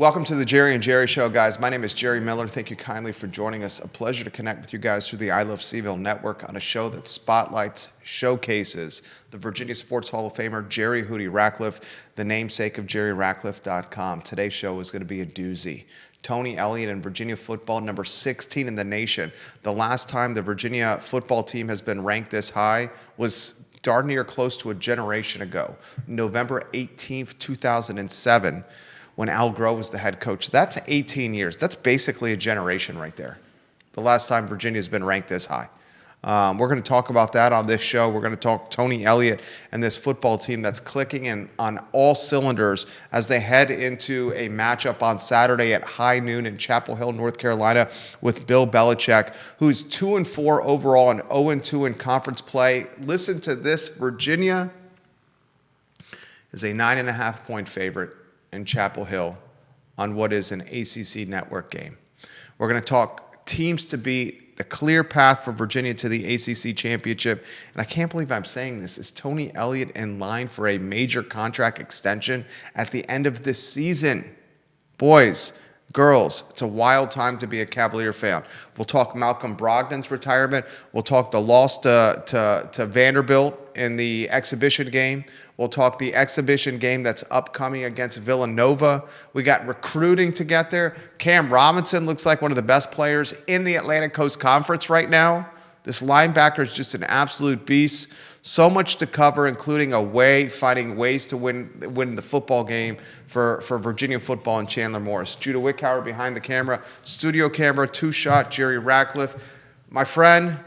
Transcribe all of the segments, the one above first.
Welcome to the Jerry and Jerry Show, guys. My name is Jerry Miller. Thank you kindly for joining us. A pleasure to connect with you guys through the I Love CVille Network on a show that spotlights, showcases the Virginia Sports Hall of Famer, Jerry Hootie Ratcliffe, the namesake of JerryRatcliffe.com. Today's show is going to be a doozy. Tony Elliott and Virginia football, number 16 in the nation. The last time the Virginia football team has been ranked this high was darn near close to a generation ago, November 18th, 2007. When Al Groh was the head coach. That's 18 years. That's basically a generation right there. The last time Virginia's been ranked this high. We're going to talk about that on this show. We're going to talk Tony Elliott and this football team that's clicking in on all cylinders as they head into a matchup on Saturday at high noon in Chapel Hill, North Carolina with Bill Belichick, who's 2-4 overall and 0-2 in conference play. Listen to this. Virginia is a 9.5-point favorite in Chapel Hill on what is an ACC network game. We're going to talk teams to beat, the clear path for Virginia to the ACC championship. And I can't believe I'm saying this. Is Tony Elliott in line for a major contract extension at the end of this season? Boys, girls, it's a wild time to be a Cavalier fan. We'll talk Malcolm Brogdon's retirement. We'll talk the loss to Vanderbilt in the exhibition game. We'll talk the exhibition game that's upcoming against Villanova. We got recruiting to get there. Cam Robinson looks like one of the best players in the Atlantic Coast Conference right now. This linebacker is just an absolute beast. So much to cover, including finding ways to win the football game for Virginia football and Chandler Morris. Judah Wickhauer behind the camera, studio camera, two-shot, Jerry Ratcliffe. My friend,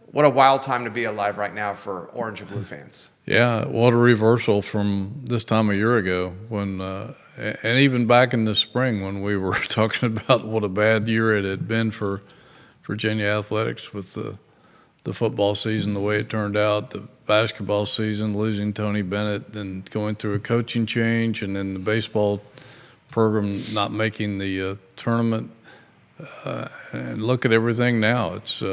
what a wild time to be alive right now for orange and blue fans. Yeah, what a reversal from this time a year ago when, and even back in the spring when we were talking about what a bad year it had been for Virginia athletics with the football season, the way it turned out, the basketball season, losing Tony Bennett, then going through a coaching change, and then the baseball program not making the tournament. And look at everything now. It's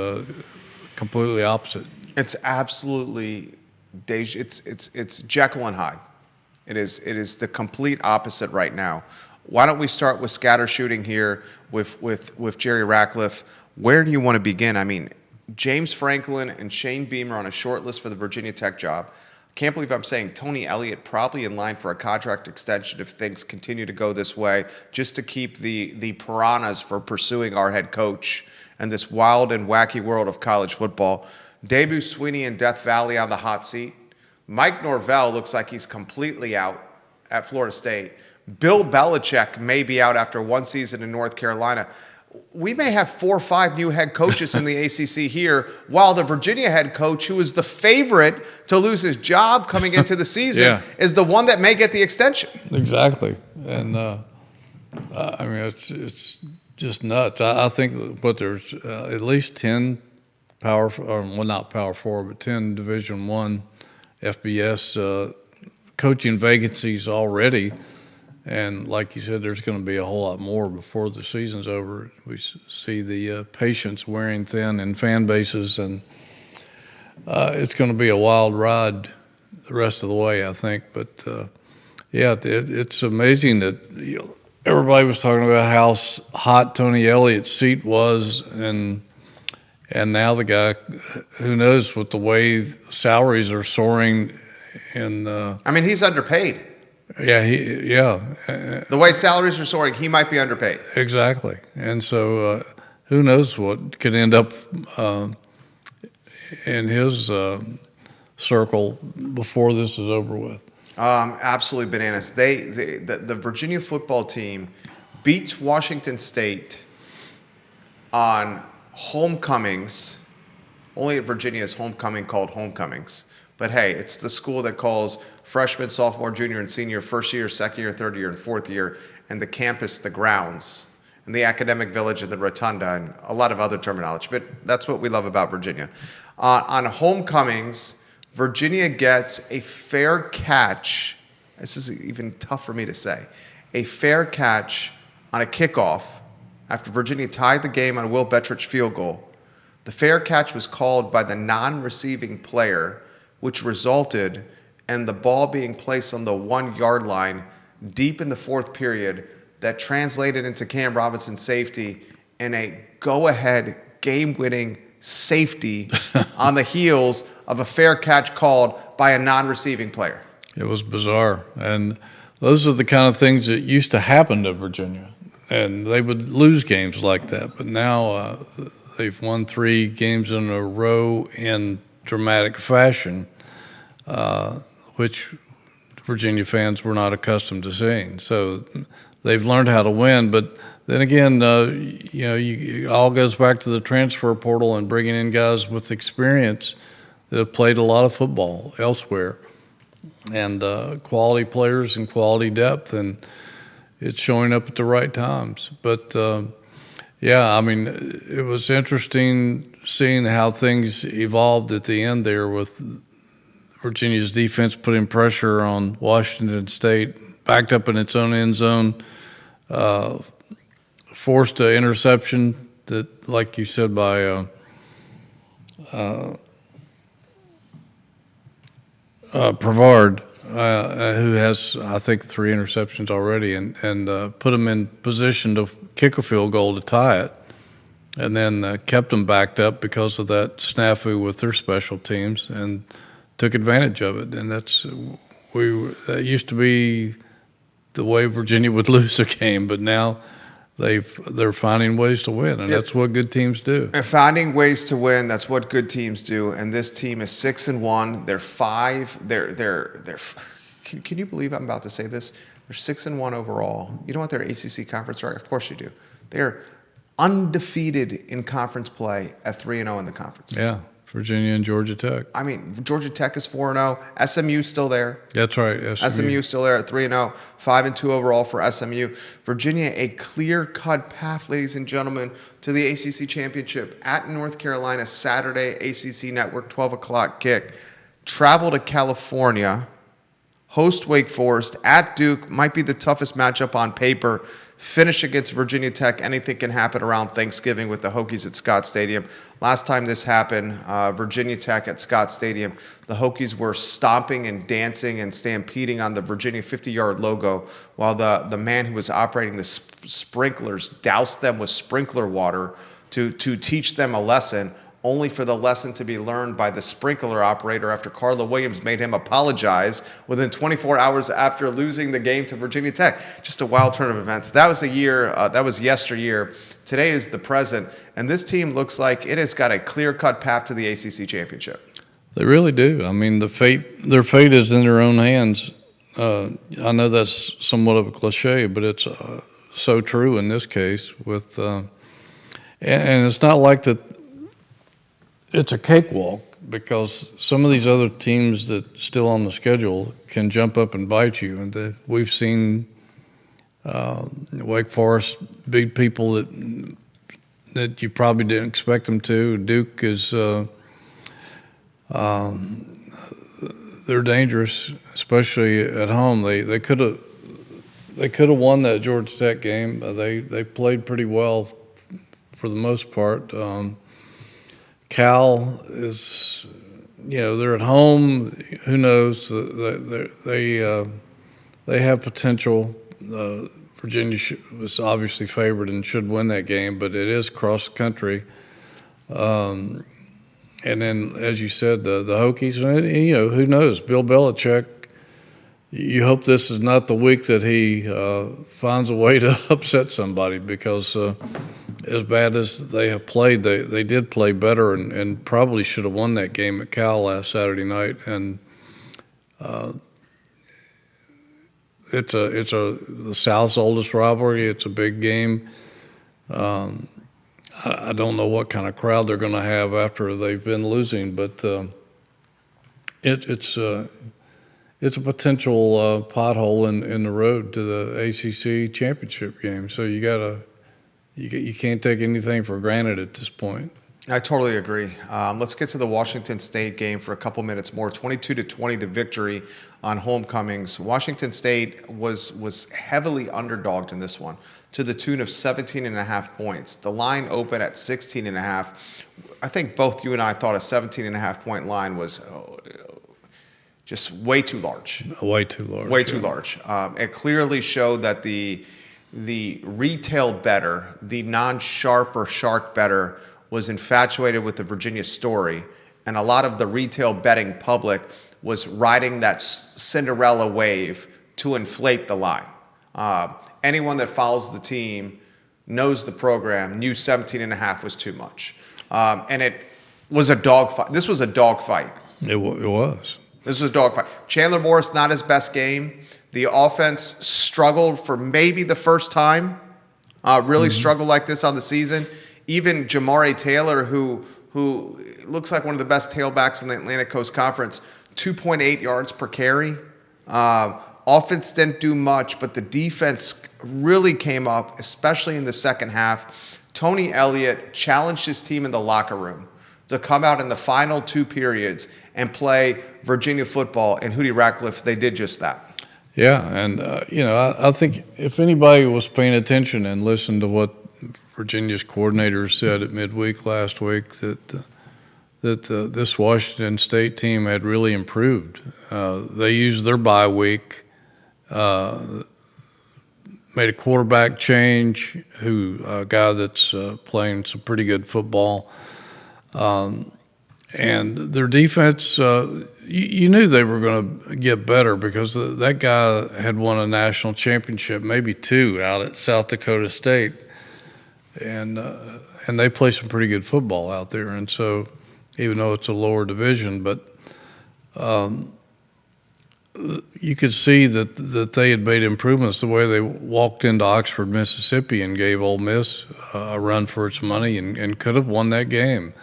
completely opposite. It's absolutely it's Jekyll and Hyde. It is the complete opposite right now. Why don't we start with scatter shooting here with Jerry Ratcliffe? Where do you want to begin? I mean, James Franklin and Shane Beamer on a short list for the Virginia Tech job. Can't believe I'm saying Tony Elliott probably in line for a contract extension if things continue to go this way, just to keep the piranhas for pursuing our head coach and this wild and wacky world of college football. Debut Sweeney and Death Valley on the hot seat. Mike Norvell looks like he's completely out at Florida State. Bill Belichick may be out after one season in North Carolina. We may have 4 or 5 new head coaches in the ACC here, while the Virginia head coach, who is the favorite to lose his job coming into the season, is the one that may get the extension. Exactly. And, I mean, it's just nuts. I think there's at least 10 not Power 4, but 10 Division I FBS coaching vacancies already. And like you said, there's going to be a whole lot more before the season's over. We see the patience wearing thin in fan bases, and it's going to be a wild ride the rest of the way, I think. But, it's amazing that everybody was talking about how hot Tony Elliott's seat was, and now the guy, who knows, with the way salaries are soaring. And I mean, he's underpaid. The way salaries are soaring, he might be underpaid. Exactly. And so who knows what could end up in his circle before this is over with. Absolutely bananas. The Virginia football team beats Washington State on homecomings. Only at Virginia is homecoming called homecomings. But hey, it's the school that calls freshman, sophomore, junior, and senior, first year, second year, third year, and fourth year, and the campus, the grounds, and the academic village, and the rotunda, and a lot of other terminology. But that's what we love about Virginia. On homecomings, Virginia gets a fair catch. This is even tough for me to say. A fair catch on a kickoff after Virginia tied the game on a Will Bettridge field goal. The fair catch was called by the non-receiving player, which resulted in the ball being placed on the 1 yard line deep in the fourth period. that translated into Cam Robinson's safety and a go-ahead game-winning safety on the heels of a fair catch called by a non-receiving player. It was bizarre. And those are the kind of things that used to happen to Virginia. And they would lose games like that. But now they've won 3 games in a row in dramatic fashion, which Virginia fans were not accustomed to seeing. So they've learned how to win. But then again, it all goes back to the transfer portal and bringing in guys with experience that have played a lot of football elsewhere, and quality players and quality depth, and it's showing up at the right times. But, it was interesting seeing how things evolved at the end there with Virginia's defense putting pressure on Washington State, backed up in its own end zone, forced an interception that, like you said, by Brevard, who has, I think, 3 interceptions already, and put them in position to kick a field goal to tie it, and then kept them backed up because of that snafu with their special teams and took advantage of it. And that used to be the way Virginia would lose a game, but now they're finding ways to win, and that's what good teams do. And finding ways to win, that's what good teams do. And this team is 6-1. They're 5. They're. Can you believe I'm about to say this? They're 6-1 overall. You don't want their ACC conference record? Of course you do. They're undefeated in conference play at 3-0 in the conference. Yeah. Virginia and Georgia Tech. I mean, Georgia Tech is 4-0. SMU's still there. That's right. SMU's still there at 3-0. 5-2 overall for SMU. Virginia, a clear-cut path, ladies and gentlemen, to the ACC championship at North Carolina Saturday. ACC Network 12 o'clock kick. Travel to California. Host Wake Forest at Duke. Might be the toughest matchup on paper. Finish against Virginia Tech. Anything can happen around Thanksgiving with the Hokies at Scott Stadium. Last time this happened, Virginia Tech at Scott Stadium, the Hokies were stomping and dancing and stampeding on the Virginia 50-yard logo while the man who was operating the sprinklers doused them with sprinkler water to teach them a lesson, only for the lesson to be learned by the sprinkler operator after Carla Williams made him apologize within 24 hours after losing the game to Virginia Tech. Just a wild turn of events. That was that was yesteryear. Today is the present, and this team looks like it has got a clear-cut path to the ACC championship. They really do. I mean, their fate is in their own hands. I know that's somewhat of a cliche, but it's so true in this case. And it's not like that. It's a cakewalk, because some of these other teams that still on the schedule can jump up and bite you. And we've seen Wake Forest beat people that you probably didn't expect them to. Duke is they're dangerous, especially at home. They could have won that Georgia Tech game. They played pretty well for the most part. Cal is, they're at home. Who knows? They have potential. Virginia was obviously favored and should win that game, but it is cross country. And then, as you said, the Hokies. Who knows? Bill Belichick. You hope this is not the week that he finds a way to upset somebody, because as bad as they have played, they did play better and probably should have won that game at Cal last Saturday night. And it's the South's oldest rivalry. It's a big game. I don't know what kind of crowd they're going to have after they've been losing, but it's a potential pothole in the road to the ACC championship game. So you can't take anything for granted at this point. I totally agree. Let's get to the Washington State game for a couple minutes more. 22-20, the victory on homecomings. Washington State was heavily underdogged in this one to the tune of 17.5 points. The line opened at 16.5. I think both you and I thought a 17.5 point line was just way too large. Way too large. Way too large. It clearly showed that the the retail bettor, the non-sharp or shark bettor, was infatuated with the Virginia story, and a lot of the retail betting public was riding that Cinderella wave to inflate the line. Anyone that follows the team knows the program, knew 17.5 was too much. And it was a dogfight. This was a dogfight. It was. This was a dogfight. Chandler Morris, not his best game. The offense struggled for maybe the first time, really struggled like this on the season. Even Jamari Taylor, who looks like one of the best tailbacks in the Atlantic Coast Conference, 2.8 yards per carry. Offense didn't do much, but the defense really came up, especially in the second half. Tony Elliott challenged his team in the locker room to come out in the final 2 periods and play Virginia football, and Hootie Ratcliffe, they did just that. Yeah, and I think if anybody was paying attention and listened to what Virginia's coordinator said at midweek last week, that this Washington State team had really improved. They used their bye week, made a quarterback change, a guy that's playing some pretty good football. And their defense, you knew they were going to get better because that guy had won a national championship, maybe 2, out at South Dakota State. And they play some pretty good football out there. And so even though it's a lower division, but you could see that they had made improvements the way they walked into Oxford, Mississippi, and gave Ole Miss a run for its money and could have won that game.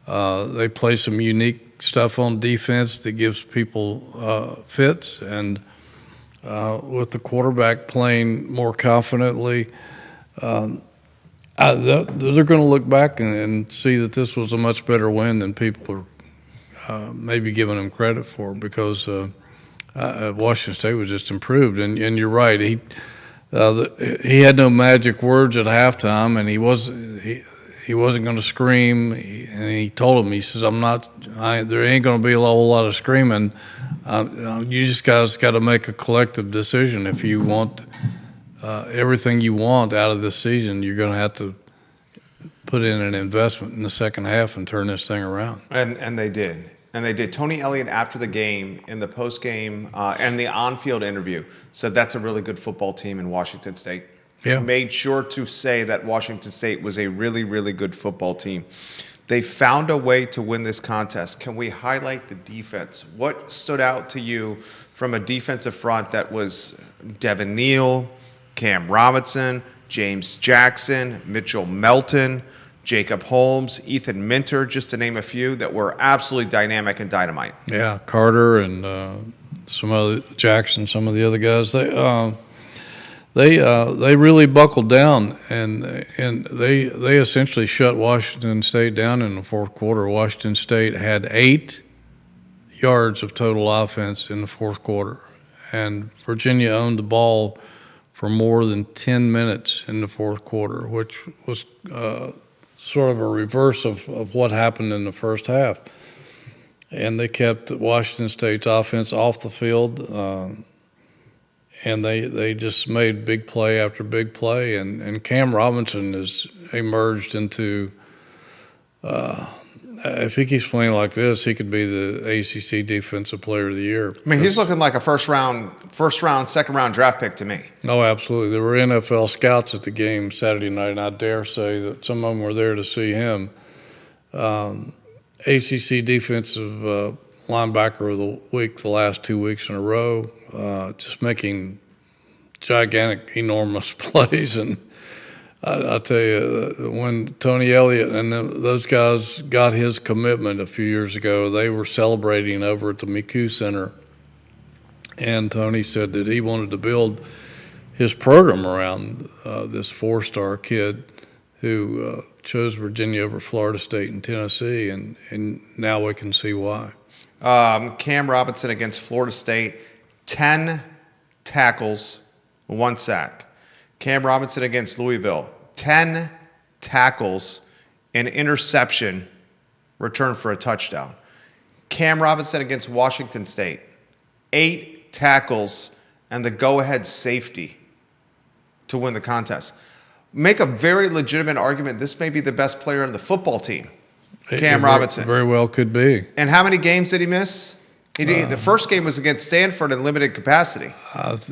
They play some unique stuff on defense that gives people fits, and with the quarterback playing more confidently, they're going to look back and see that this was a much better win than people are maybe giving them credit for, because Washington State was just improved. And you're right, he had no magic words at halftime, and he wasn't going to scream. And he told him, he says, there ain't going to be a whole lot of screaming. You just guys got to make a collective decision. If you want everything you want out of this season, you're going to have to put in an investment in the second half and turn this thing around. And they did. And they did. Tony Elliott, after the game, in the post-game and the on-field interview, said that's a really good football team in Washington State. Yeah. Made sure to say that Washington State was a really, really good football team. They found a way to win this contest. Can we highlight the defense? What stood out to you from a defensive front that was Devin Neal, Cam Robinson, James Jackson, Mitchell Melton, Jacob Holmes, Ethan Minter, just to name a few, that were absolutely dynamic and dynamite? Yeah, Carter and some of the other guys. They really buckled down, and they essentially shut Washington State down in the fourth quarter. Washington State had 8 yards of total offense in the fourth quarter, and Virginia owned the ball for more than 10 minutes in the fourth quarter, which was sort of a reverse of what happened in the first half. And they kept Washington State's offense off the field, and they just made big play after big play. And Cam Robinson has emerged into, if he keeps playing like this, he could be the ACC Defensive Player of the Year. I mean, he's looking like a first round, second round draft pick to me. Oh, absolutely. There were NFL scouts at the game Saturday night, and I dare say that some of them were there to see him. ACC Defensive Linebacker of the Week the last 2 weeks in a row, just making gigantic, enormous plays. And I'll tell you, when Tony Elliott and those guys got his commitment a few years ago, they were celebrating over at the Miku Center. And Tony said that he wanted to build his program around this 4-star kid who chose Virginia over Florida State and Tennessee, and now we can see why. Cam Robinson against Florida State, 10 tackles, 1 sack. Cam Robinson against Louisville, 10 tackles, an interception, return for a touchdown. Cam Robinson against Washington State, 8 tackles, and the go-ahead safety to win the contest. Make a very legitimate argument. This may be the best player on the football team, Cam Robinson. Very well could be. And how many games did he miss? The first game was against Stanford in limited capacity.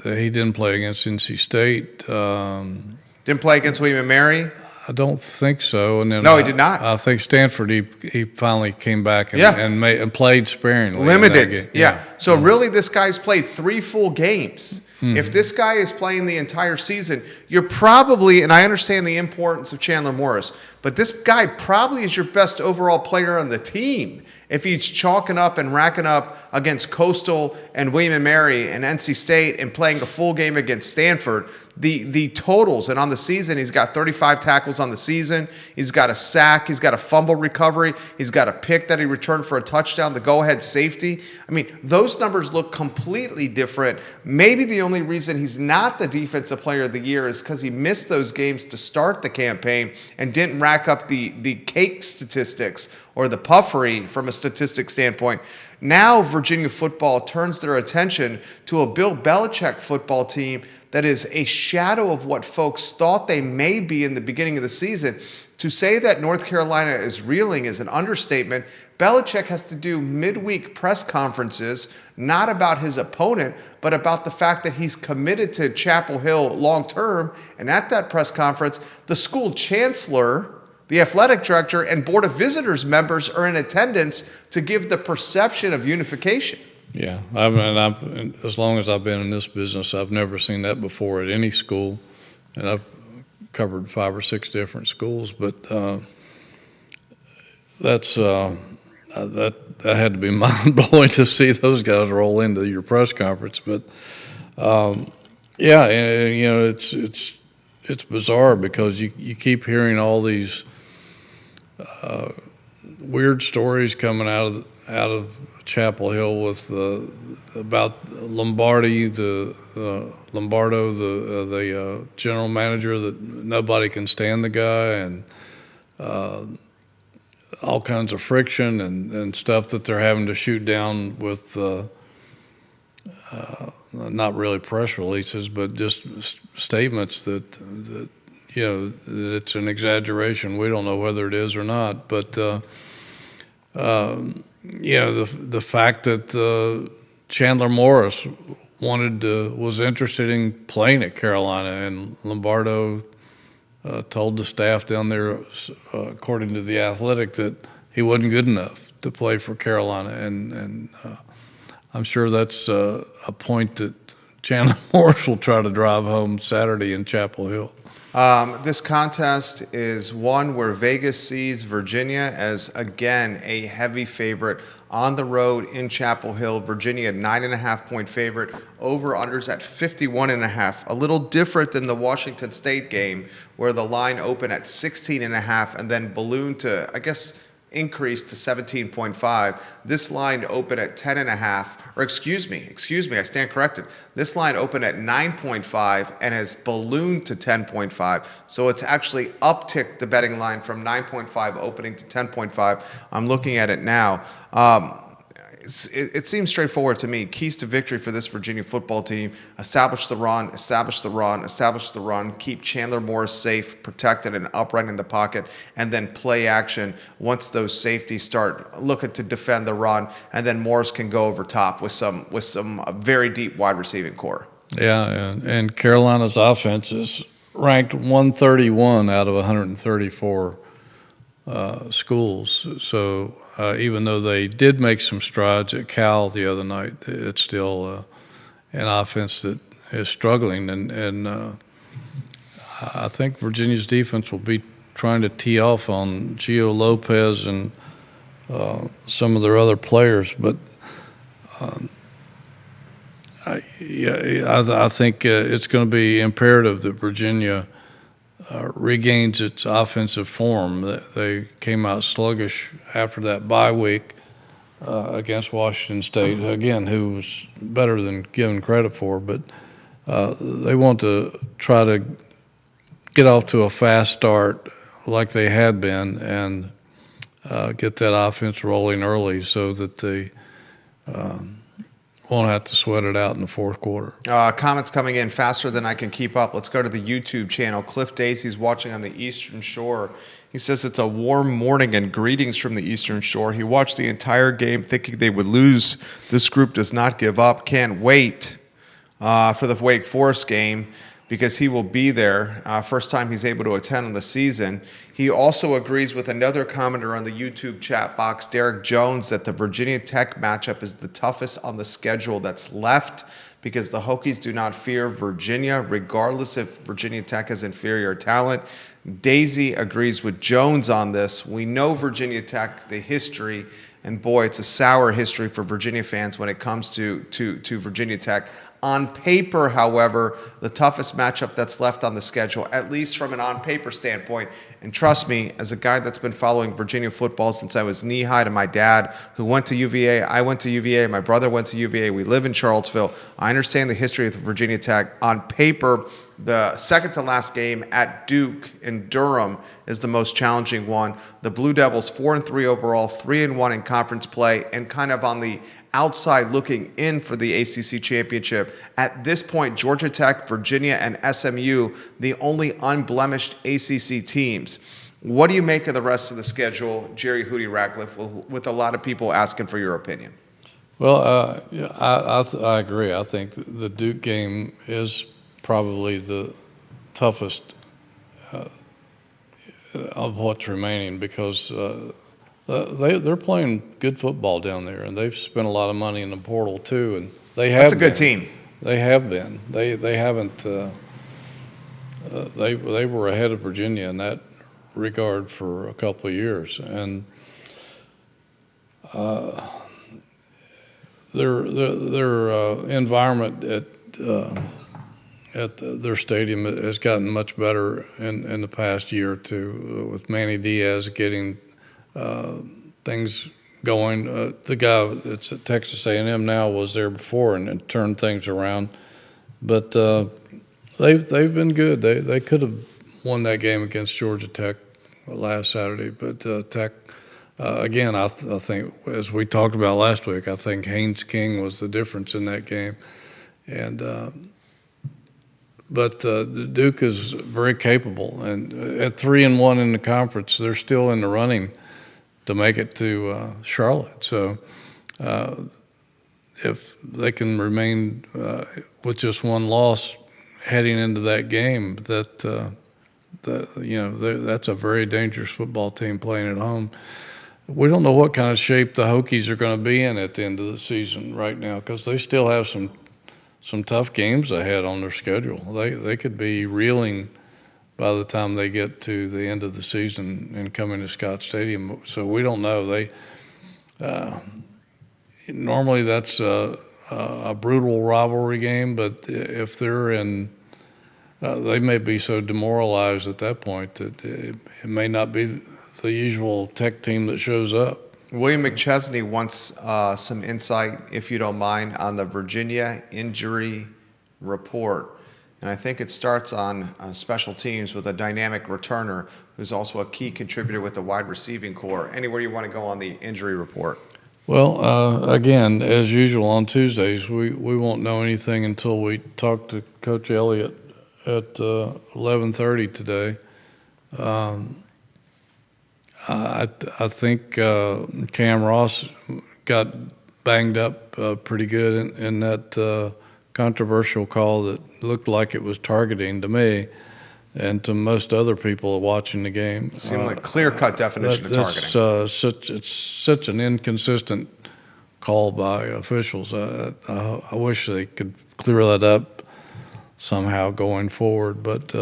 He didn't play against NC State. Didn't play against William & Mary? I don't think so. And then No, he did not. I think Stanford, he finally came back and played sparingly. Limited, yeah. So really, this guy's played 3 full games. If this guy is playing the entire season, you're probably, and I understand the importance of Chandler Morris, but this guy probably is your best overall player on the team if he's chalking up and racking up against Coastal and William & Mary and NC State and playing a full game against Stanford. The totals, and on the season, he's got 35 tackles on the season. He's got a sack. He's got a fumble recovery. He's got a pick that he returned for a touchdown, the go-ahead safety. I mean, those numbers look completely different. Maybe the only reason he's not the Defensive Player of the Year is because he missed those games to start the campaign and didn't rack up the cake statistics or the puffery from a statistic standpoint. Now Virginia football turns their attention to a Bill Belichick football team that is a shadow of what folks thought they may be in the beginning of the season. To say that North Carolina is reeling is an understatement. Belichick has to do midweek press conferences, not about his opponent, but about the fact that he's committed to Chapel Hill long term. And at that press conference, the school chancellor, the athletic director, and Board of Visitors members are in attendance to give the perception of unification. Yeah, as long as I've been in this business, I've never seen that before at any school, and I've covered 5 or 6 different schools. But that had to be mind blowing to see those guys roll into your press conference. But yeah, and, you know, it's bizarre because you keep hearing all these weird stories coming out of Chapel Hill with about Lombardo, the general manager, that nobody can stand the guy, and all kinds of friction and stuff that they're having to shoot down with not really press releases, but just statements that you know that it's an exaggeration. We don't know whether it is or not, but you know, the fact that Chandler Morris was interested in playing at Carolina, and Lombardo told the staff down there, according to the Athletic, that he wasn't good enough to play for Carolina, and I'm sure that's a point that Chandler Morris will try to drive home Saturday in Chapel Hill. This contest is one where Vegas sees Virginia as, again, a heavy favorite on the road in Chapel Hill. Virginia, 9.5-point favorite. Over-unders at 51.5. A little different than the Washington State game, where the line opened at 16.5 and then ballooned to, I guess, increased to 17.5. This line opened at 10.5, or excuse me, I stand corrected. This line opened at 9.5 and has ballooned to 10.5. So it's actually upticked the betting line from 9.5 opening to 10.5. I'm looking at it now. It seems straightforward to me. Keys to victory for this Virginia football team: establish the run, keep Chandler Morris safe, protected, and upright in the pocket, and then play action once those safeties start looking to defend the run, and then Morris can go over top with some very deep wide receiving core. Yeah, and Carolina's offense is ranked 131 out of 134 schools. So even though they did make some strides at Cal the other night, it's still an offense that is struggling. And I think Virginia's defense will be trying to tee off on Gio Lopez and some of their other players. But I think it's going to be imperative that Virginia regains its offensive form. They came out sluggish after that bye week against Washington State, again, who was better than given credit for, but they want to try to get off to a fast start like they had been and get that offense rolling early so that they won't have to sweat it out in the fourth quarter. Comments coming in faster than I can keep up. Let's go to the YouTube channel. Cliff Dacey's watching on the Eastern Shore. He says it's a warm morning and greetings from the Eastern Shore. He watched the entire game thinking they would lose. This group does not give up. Can't wait for the Wake Forest game because he will be there. First time he's able to attend in the season. He also agrees with another commenter on the YouTube chat box, Derek Jones, that the Virginia Tech matchup is the toughest on the schedule that's left because the Hokies do not fear Virginia, regardless if Virginia Tech has inferior talent. Daisy agrees with Jones on this. We know Virginia Tech, the history, and boy, it's a sour history for Virginia fans when it comes to Virginia Tech. On paper, however, the toughest matchup that's left on the schedule, at least from an on-paper standpoint, and trust me, as a guy that's been following Virginia football since I was knee-high to my dad, who went to UVA, I went to UVA, my brother went to UVA, we live in Charlottesville, I understand the history of Virginia Tech. On paper, the second-to-last game at Duke in Durham is the most challenging one. The Blue Devils 4-3 overall, 3-1 in conference play, and kind of on the outside looking in for the ACC championship. At this point, Georgia Tech, Virginia, and SMU, the only unblemished ACC teams. What do you make of the rest of the schedule, Jerry Hootie Ratcliffe, with a lot of people asking for your opinion? Well, I agree. I think the Duke game is probably the toughest of what's remaining because they're playing good football down there, and they've spent a lot of money in the portal too. And that's a good team. They have been. They haven't. They were ahead of Virginia in that regard for a couple of years, and their environment at their stadium has gotten much better in the past year or two with Manny Diaz getting things going. The guy that's at Texas A&M now was there before and turned things around, but they've been good. They could have won that game against Georgia Tech last Saturday, but Tech again, I think as we talked about last week, I think Haynes King was the difference in that game, and. But Duke is very capable, and at 3-1 in the conference, they're still in the running to make it to Charlotte. So if they can remain with just one loss heading into that game, that's a very dangerous football team playing at home. We don't know what kind of shape the Hokies are going to be in at the end of the season right now because they still have some tough games ahead on their schedule. They could be reeling by the time they get to the end of the season and come into Scott Stadium. So we don't know. Normally that's a brutal rivalry game, but if they're in, they may be so demoralized at that point that it may not be the usual Tech team that shows up. William McChesney wants some insight, if you don't mind, on the Virginia injury report. And I think it starts on special teams with a dynamic returner who's also a key contributor with the wide receiving core. Anywhere you want to go on the injury report? Well, again, as usual on Tuesdays, we won't know anything until we talk to Coach Elliott at 11:30 today. I think Cam Ross got banged up pretty good in that controversial call that looked like it was targeting to me and to most other people watching the game. It seemed like clear-cut definition of targeting. It's such an inconsistent call by officials. I wish they could clear that up somehow going forward, but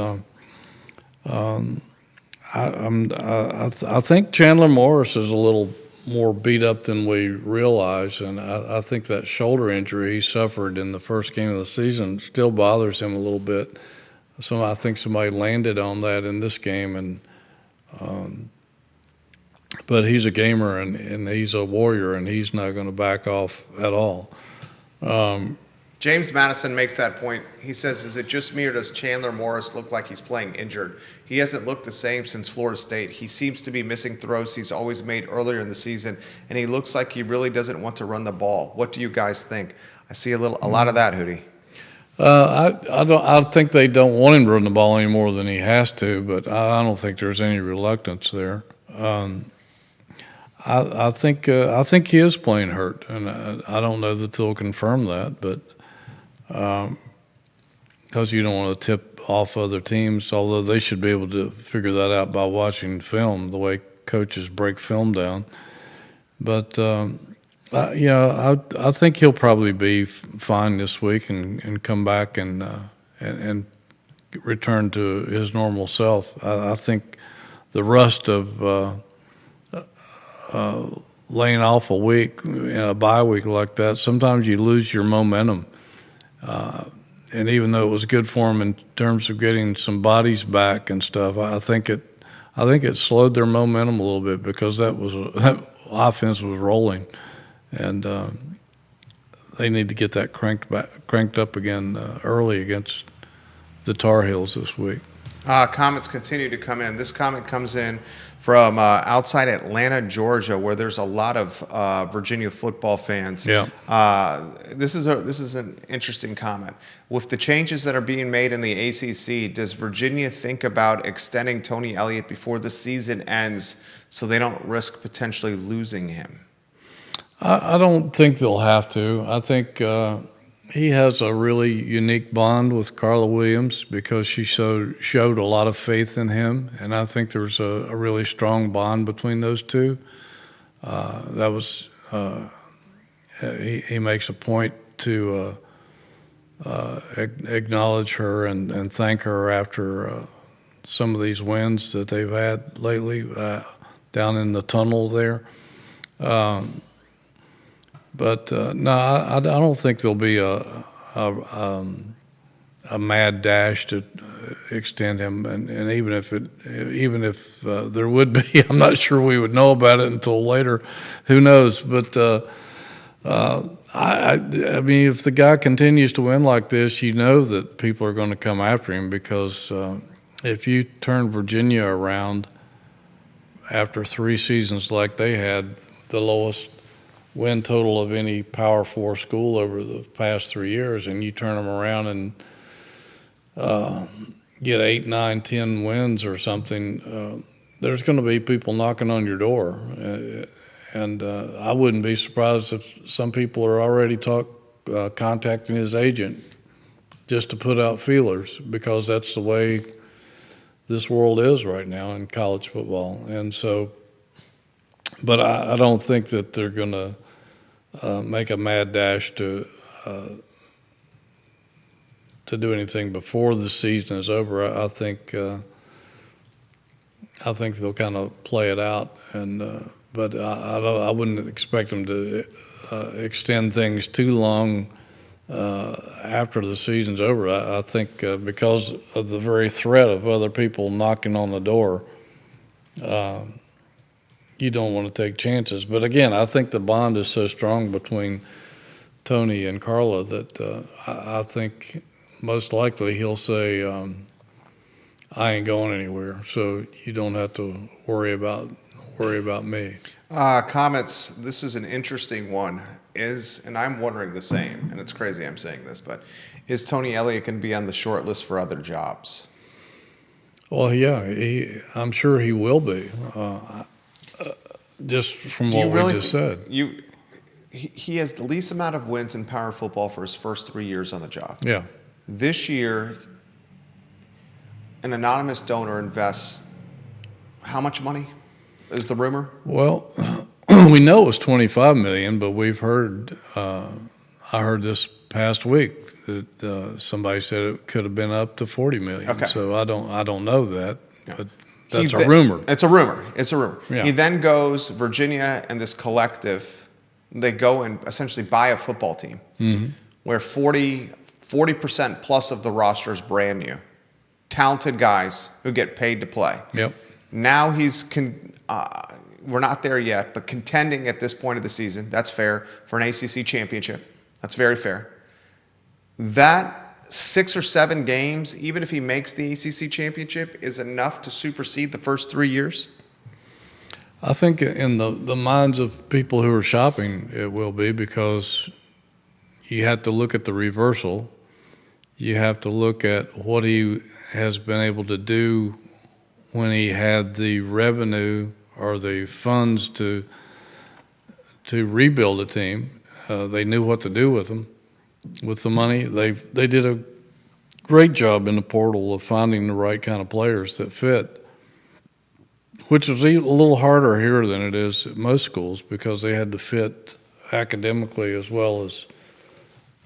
I think Chandler Morris is a little more beat up than we realize, and I think that shoulder injury he suffered in the first game of the season still bothers him a little bit. So I think somebody landed on that in this game, and but he's a gamer and he's a warrior, and he's not going to back off at all. James Madison makes that point. He says, is it just me or does Chandler Morris look like he's playing injured? He hasn't looked the same since Florida State. He seems to be missing throws he's always made earlier in the season, and he looks like he really doesn't want to run the ball. What do you guys think? I see a lot of that, Hootie. I think they don't want him to run the ball any more than he has to, but I don't think there's any reluctance there. I think he is playing hurt, and I don't know that they'll confirm that, but because you don't want to tip off other teams, although they should be able to figure that out by watching film, the way coaches break film down. But I think he'll probably be fine this week and come back and return to his normal self. I think the rust of laying off a week in a bye week like that, sometimes you lose your momentum. And even though it was good for them in terms of getting some bodies back and stuff, I think it slowed their momentum a little bit because that offense was rolling, and they need to get that cranked up again early against the Tar Heels this week. Comments continue to come in. This comment comes in from outside Atlanta, Georgia, where there's a lot of Virginia football fans. Yeah. This is an interesting comment. With the changes that are being made in the ACC, does Virginia think about extending Tony Elliott before the season ends so they don't risk potentially losing him? I don't think they'll have to. I think he has a really unique bond with Carla Williams because she showed a lot of faith in him, and I think there's a really strong bond between those two. He makes a point to acknowledge her and thank her after some of these wins that they've had lately down in the tunnel there. But no, I don't think there'll be a mad dash to extend him, and even if there would be, I'm not sure we would know about it until later. Who knows? But I mean, if the guy continues to win like this, you know that people are going to come after him because if you turn Virginia around after 3 seasons like they had, the lowest win total of any Power 4 school over the past 3 years, and you turn them around and get 8, 9, 10 wins or something, there's going to be people knocking on your door. And I wouldn't be surprised if some people are already contacting his agent just to put out feelers because that's the way this world is right now in college football. And so, but I don't think that they're going to make a mad dash to do anything before the season is over. I think they'll kind of play it out, and but I wouldn't expect them to extend things too long after the season's over. I think because of the very threat of other people knocking on the door, you don't want to take chances. But again, I think the bond is so strong between Tony and Carla that I think most likely he'll say, I ain't going anywhere, so you don't have to worry about me. Comments. This is an interesting one. And I'm wondering the same, and it's crazy I'm saying this, but is Tony Elliott going to be on the short list for other jobs? Well, yeah, I'm sure he will be. Just from what we just said. He has the least amount of wins in power football for his first 3 years on the job. Yeah. This year, an anonymous donor invests how much money is the rumor? Well, we know it was $25 million, but we've heard, I heard this past week that somebody said it could have been up to $40 million. Okay. So I don't know that, but that's a rumor. It's a rumor. Yeah. He then goes, Virginia and this collective, they go and essentially buy a football team where 40% plus of the roster is brand new. Talented guys who get paid to play. Yep. Now we're not there yet, but contending at this point of the season, that's fair, for an ACC championship. That's very fair. that 6 or 7 games, even if he makes the ACC championship, is enough to supersede the first 3 years? I think in the minds of people who are shopping, it will be, because you have to look at the reversal. You have to look at what he has been able to do when he had the revenue or the funds to rebuild a team. They knew what to do with them, with the money. They did a great job in the portal of finding the right kind of players that fit, which is a little harder here than it is at most schools, because they had to fit academically as well as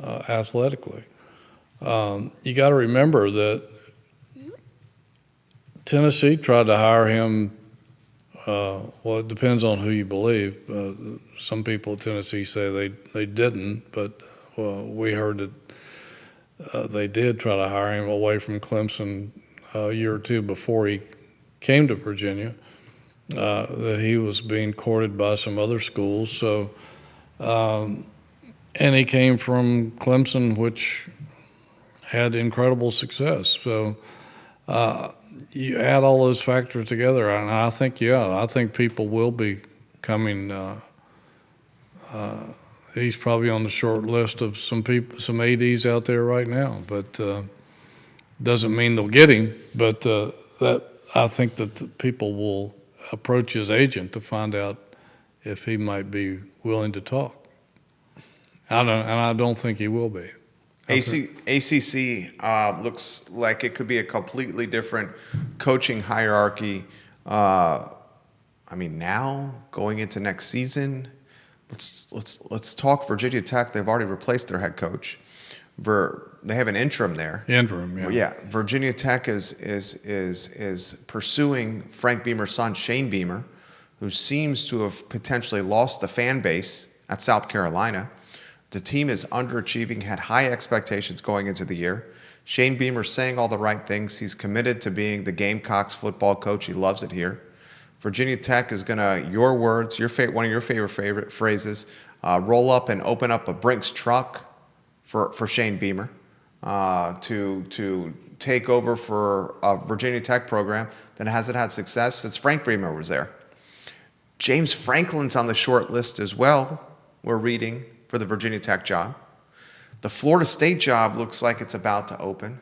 athletically. You got to remember that Tennessee tried to hire him. Well, it depends on who you believe. Some people at Tennessee say they didn't, but we heard that they did try to hire him away from Clemson a year or two before he came to Virginia. That he was being courted by some other schools. So, and he came from Clemson, which had incredible success. So you add all those factors together, and I think people will be coming. He's probably on the short list of some ADs out there right now, but doesn't mean they'll get him. But that I think that the people will approach his agent to find out if he might be willing to talk. I don't think he will be. ACC looks like it could be a completely different coaching hierarchy. Now going into next season, let's talk Virginia Tech. They've already replaced their head coach. They have an interim there. Interim, yeah. Yeah, Virginia Tech is pursuing Frank Beamer's son, Shane Beamer, who seems to have potentially lost the fan base at South Carolina. The team is underachieving, had high expectations going into the year. Shane Beamer's saying all the right things. He's committed to being the Gamecocks football coach. He loves it here. Virginia Tech is going to, your words, one of your favorite phrases, roll up and open up a Brinks truck for Shane Beamer to take over for a Virginia Tech program that hasn't had success since Frank Beamer was there. James Franklin's on the short list as well, we're reading, for the Virginia Tech job. The Florida State job looks like it's about to open.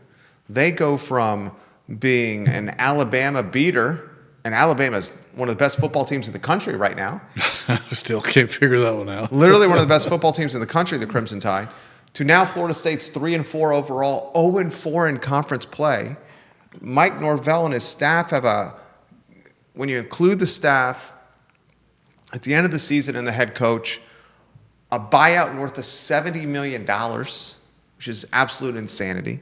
They go from being an Alabama beater, and Alabama's one of the best football teams in the country right now. I still can't figure that one out. Literally one of the best football teams in the country, the Crimson Tide, to now Florida State's 3-4 overall, 0-4 in conference play. Mike Norvell and his staff when you include the staff, at the end of the season and the head coach, a buyout north of $70 million, which is absolute insanity.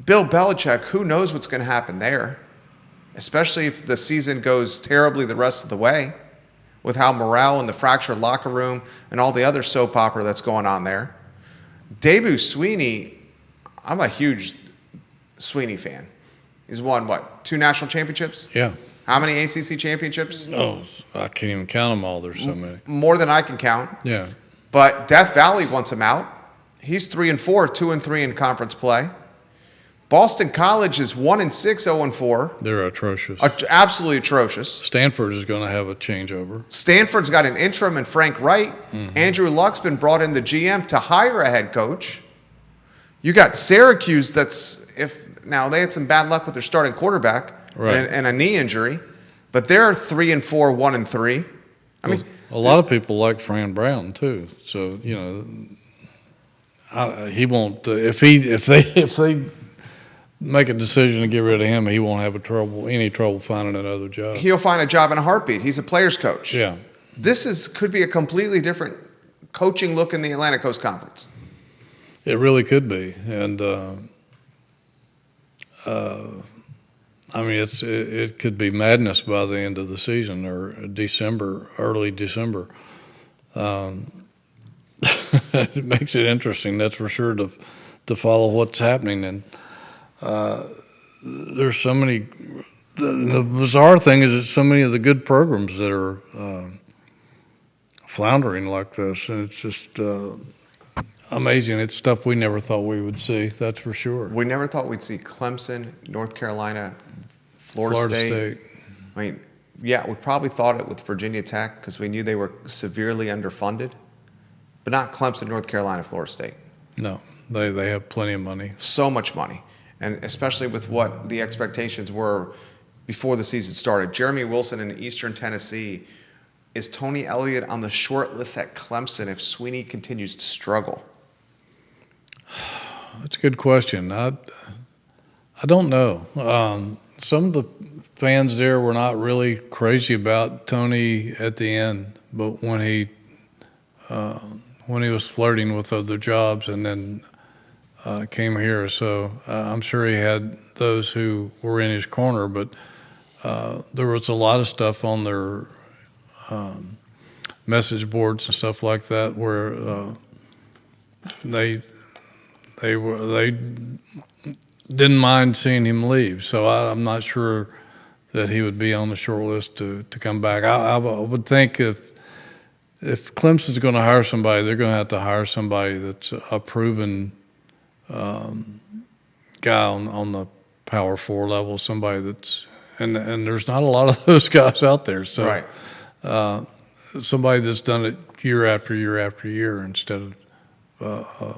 Bill Belichick, who knows what's going to happen there, especially if the season goes terribly the rest of the way, with how morale in the fractured locker room and all the other soap opera that's going on there. Dabo Swinney, I'm a huge Swinney fan. He's won, 2 national championships? Yeah. How many ACC championships? Oh, I can't even count them all. There's so many. More than I can count. Yeah. But Death Valley wants him out. He's 3-4, 2-3 in conference play. Boston College is 1-6, 0-4. They're atrocious. Absolutely atrocious. Stanford is going to have a changeover. Stanford's got an interim in Frank Wright. Mm-hmm. Andrew Luck's been brought in the GM to hire a head coach. You got Syracuse now they had some bad luck with their starting quarterback. Right. And a knee injury, but they're 3-4, 1-3. I mean, a lot of people like Fran Brown too. So he won't. If they make a decision to get rid of him, he won't have any trouble finding another job. He'll find a job in a heartbeat. He's a player's coach. Yeah. This could be a completely different coaching look in the Atlantic Coast Conference. It really could be, and it could be madness by the end of the season or early December. It makes it interesting, that's for sure, to follow what's happening. And there's so many. The bizarre thing is that so many of the good programs that are floundering like this, and it's just amazing. It's stuff we never thought we would see. That's for sure. We never thought we'd see Clemson, North Carolina, Florida State. I mean, yeah, we probably thought it with Virginia Tech because we knew they were severely underfunded, but not Clemson, North Carolina, Florida State. No, they have plenty of money. So much money, and especially with what the expectations were before the season started. Jeremy Wilson in Eastern Tennessee. Is Tony Elliott on the short list at Clemson if Sweeney continues to struggle? That's a good question. I don't know. Some of the fans there were not really crazy about Tony at the end, but when he was flirting with other jobs and then came here, so I'm sure he had those who were in his corner, but there was a lot of stuff on their message boards and stuff like that where they didn't mind seeing him leave. So I'm not sure that he would be on the short list to come back. I would think if Clemson's going to hire somebody, they're going to have to hire somebody that's a proven guy on the Power 4 level, somebody that's and there's not a lot of those guys out there. So. Right. Somebody that's done it year after year after year instead of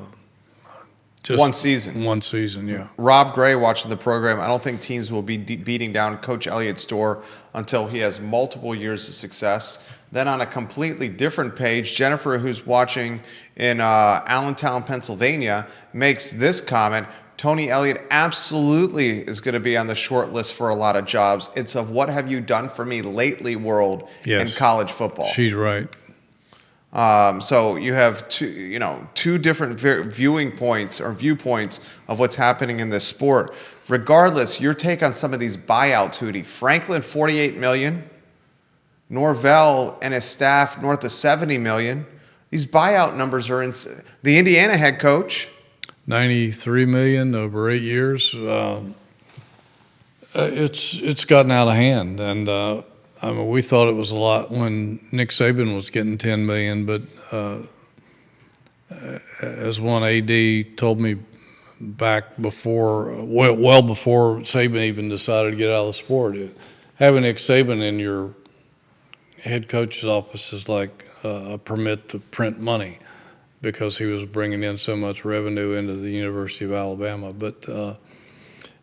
just one season. One season, yeah. Rob Gray watching the program. I don't think teams will be beating down Coach Elliott's door until he has multiple years of success. Then on a completely different page, Jennifer, who's watching in Allentown, Pennsylvania, makes this comment. Tony Elliott absolutely is going to be on the short list for a lot of jobs. It's of what have you done for me lately world in college football. She's right. So you have two different viewing points or viewpoints of what's happening in this sport. Regardless, your take on some of these buyouts, Hootie. Franklin, $48 million. Norvell and his staff north of $70 million. These buyout numbers are insane. The Indiana head coach. $93 million over 8 years. It's gotten out of hand, and I mean, we thought it was a lot when Nick Saban was getting $10 million, but as one AD told me back before, well before Saban even decided to get out of the sport, having Nick Saban in your head coach's office is like a permit to print money, because he was bringing in so much revenue into the University of Alabama. But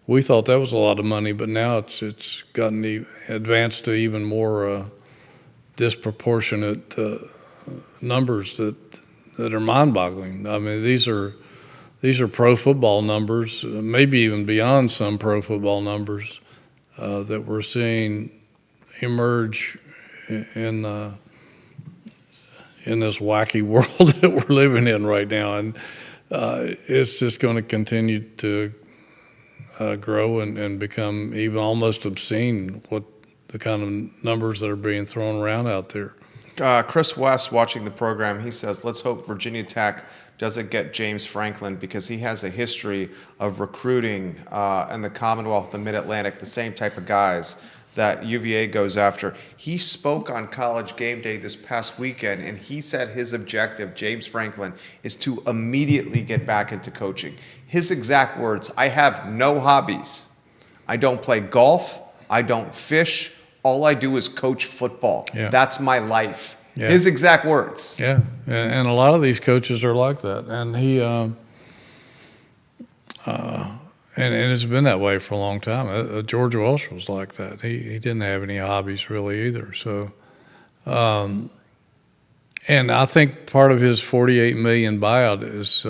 we thought that was a lot of money, but now it's gotten advanced to even more disproportionate numbers that are mind-boggling. I mean, these are pro football numbers, maybe even beyond some pro football numbers that we're seeing emerge in this wacky world that we're living in right now. And it's just going to continue to grow and become even almost obscene, what the kind of numbers that are being thrown around out there. Chris West watching the program, he says, let's hope Virginia Tech doesn't get James Franklin, because he has a history of recruiting in the Commonwealth, the Mid-Atlantic, the same type of guys that UVA goes after. He spoke on College Game Day this past weekend, and he said his objective, James Franklin, is to immediately get back into coaching. His exact words, I have no hobbies. I don't play golf. I don't fish. All I do is coach football. Yeah. That's my life. Yeah. His exact words. Yeah, and a lot of these coaches are like that. And he and it's been that way for a long time. George Welsh was like that. He didn't have any hobbies really either. So, and I think part of his $48 million buyout is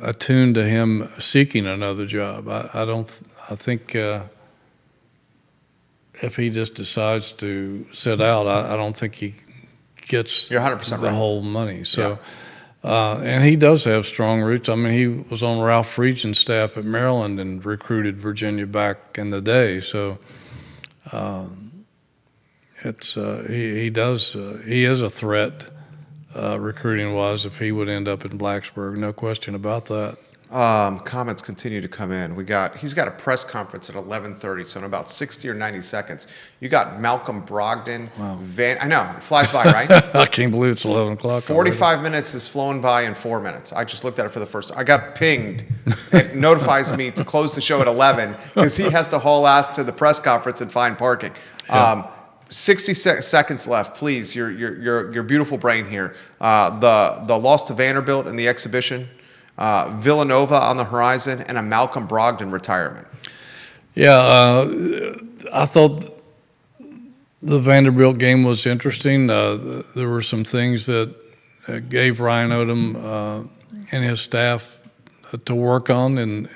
attuned to him seeking another job. I think if he just decides to sit out, I don't think he gets You're 100% the right. whole money. So. And he does have strong roots. I mean, he was on Ralph Friedgen's staff at Maryland and recruited Virginia back in the day. So he is a threat recruiting-wise if he would end up in Blacksburg. No question about that. Comments continue to come in. He's got a press conference at 11:30, so in about 60 or 90 seconds. You got Malcolm Brogdon. Wow. I know, it flies by, right? I can't believe it's 11 o'clock. 45 minutes has flown by in 4 minutes. I just looked at it for the first time. I got pinged. It notifies me to close the show at 11 because he has to haul ass to the press conference and find parking. Yeah. 60 seconds left, please. Your beautiful brain here. The loss to Vanderbilt in the exhibition, Villanova on the horizon, and a Malcolm Brogdon retirement. Yeah, I thought the Vanderbilt game was interesting. There were some things that gave Ryan Odom and his staff to work on in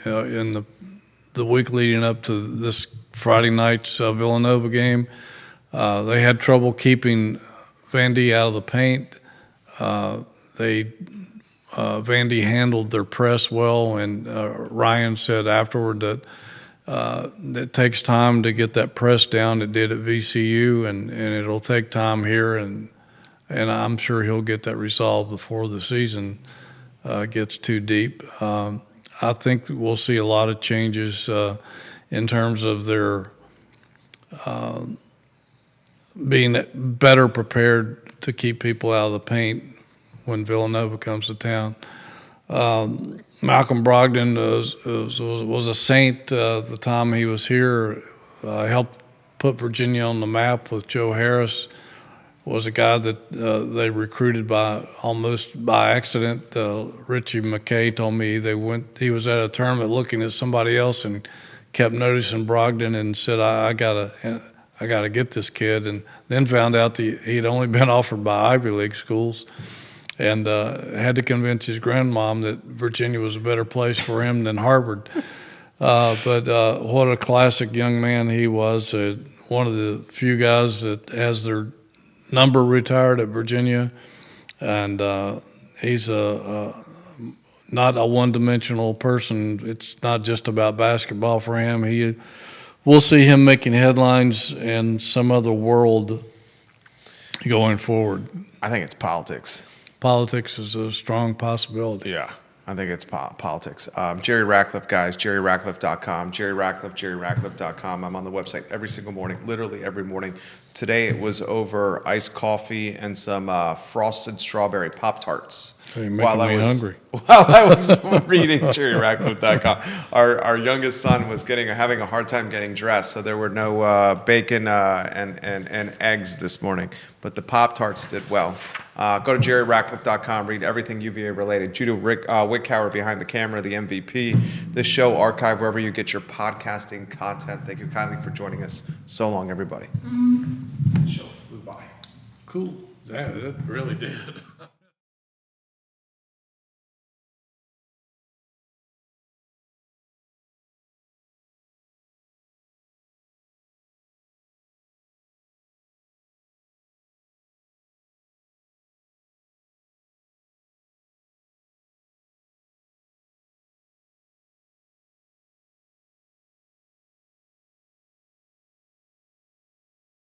the week leading up to this Friday night's Villanova game. They had trouble keeping Vandy out of the paint. Vandy handled their press well, and Ryan said afterward that it takes time to get that press down. It did at VCU, and it'll take time here, and I'm sure he'll get that resolved before the season gets too deep. I think we'll see a lot of changes in terms of their being better prepared to keep people out of the paint when Villanova comes to town. Malcolm Brogdon was a saint the time he was here. Helped put Virginia on the map with Joe Harris. Was a guy that they recruited almost by accident. Richie McKay told me he was at a tournament looking at somebody else and kept noticing Brogdon and said, I gotta get this kid, and then found out that he'd only been offered by Ivy League schools, and had to convince his grandmom that Virginia was a better place for him than Harvard. But what a classic young man he was. One of the few guys that has their number retired at Virginia, and he's not a one-dimensional person. It's not just about basketball for him. We'll see him making headlines in some other world going forward. I think it's politics. Politics is a strong possibility. Yeah, I think it's politics. Jerry Ratcliffe, guys, jerryratcliffe.com, jerryratcliffe.com. I'm on the website every single morning, literally every morning. Today it was over iced coffee and some frosted strawberry Pop-Tarts. You're making me hungry. While I was reading jerryratcliffe.com, our youngest son was having a hard time getting dressed, so there were no bacon and eggs this morning. But the Pop-Tarts did well. Go to jerryratcliffe.com, read everything UVA related. Judah Wickower behind the camera, the MVP. This show archived wherever you get your podcasting content. Thank you kindly for joining us. So long, everybody. The show flew by. Cool. Yeah, it really did.